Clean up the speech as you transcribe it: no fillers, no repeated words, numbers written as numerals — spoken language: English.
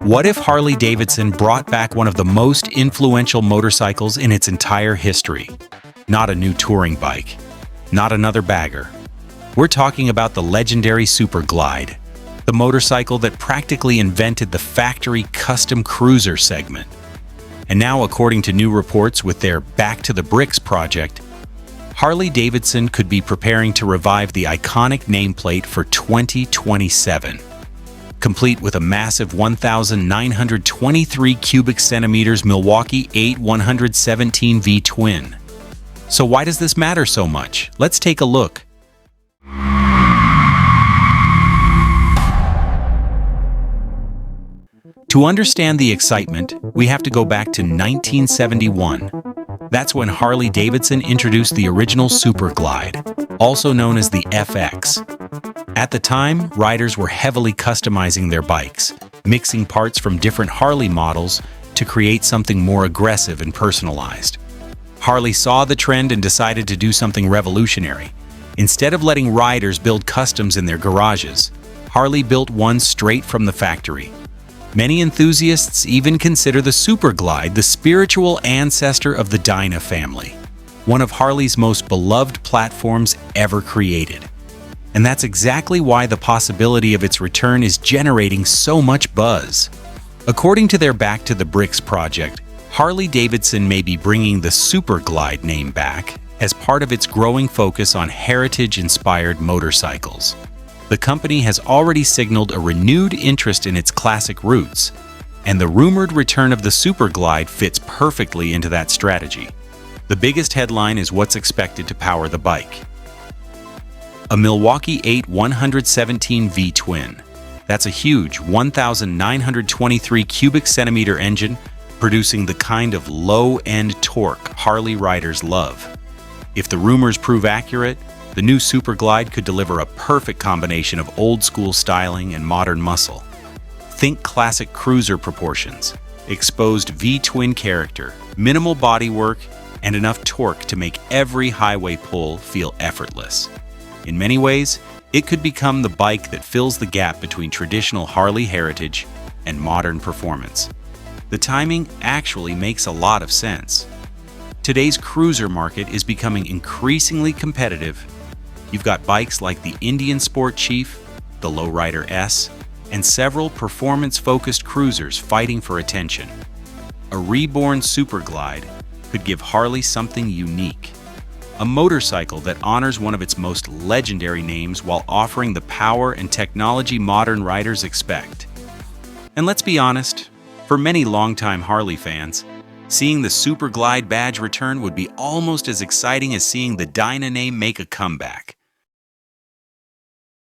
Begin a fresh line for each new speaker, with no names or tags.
What if Harley-Davidson brought back one of the most influential motorcycles in its entire history? Not a new touring bike, not another bagger. We're talking about the legendary Super Glide, the motorcycle that practically invented the factory custom cruiser segment. And now, according to new reports with their Back to the Bricks project, Harley-Davidson could be preparing to revive the iconic nameplate for 2027. Complete with a massive 1,923 cubic centimeters Milwaukee-Eight 117V twin. So why does this matter so much? Let's take a look. To understand the excitement, we have to go back to 1971. That's when Harley-Davidson introduced the original Super Glide, also known as the FX. At the time, riders were heavily customizing their bikes, mixing parts from different Harley models to create something more aggressive and personalized. Harley saw the trend and decided to do something revolutionary. Instead of letting riders build customs in their garages, Harley built one straight from the factory. Many enthusiasts even consider the Super Glide the spiritual ancestor of the Dyna family, one of Harley's most beloved platforms ever created. And that's exactly why the possibility of its return is generating so much buzz. According to their Back to the Bricks project, Harley-Davidson may be bringing the Super Glide name back as part of its growing focus on heritage-inspired motorcycles. The company has already signaled a renewed interest in its classic roots, and the rumored return of the Super Glide fits perfectly into that strategy. The biggest headline is what's expected to power the bike. A Milwaukee-Eight 117V twin. That's a huge 1,923 cubic centimeter engine producing the kind of low-end torque Harley riders love. If the rumors prove accurate, the new Super Glide could deliver a perfect combination of old-school styling and modern muscle. Think classic cruiser proportions, exposed V-twin character, minimal bodywork, and enough torque to make every highway pull feel effortless. In many ways, it could become the bike that fills the gap between traditional Harley heritage and modern performance. The timing actually makes a lot of sense. Today's cruiser market is becoming increasingly competitive. You've got bikes like the Indian Sport Chief, the Lowrider S, and several performance-focused cruisers fighting for attention. A reborn Super Glide could give Harley something unique. A motorcycle that honors one of its most legendary names while offering the power and technology modern riders expect. And let's be honest, for many longtime Harley fans, seeing the Super Glide badge return would be almost as exciting as seeing the Dyna name make a comeback.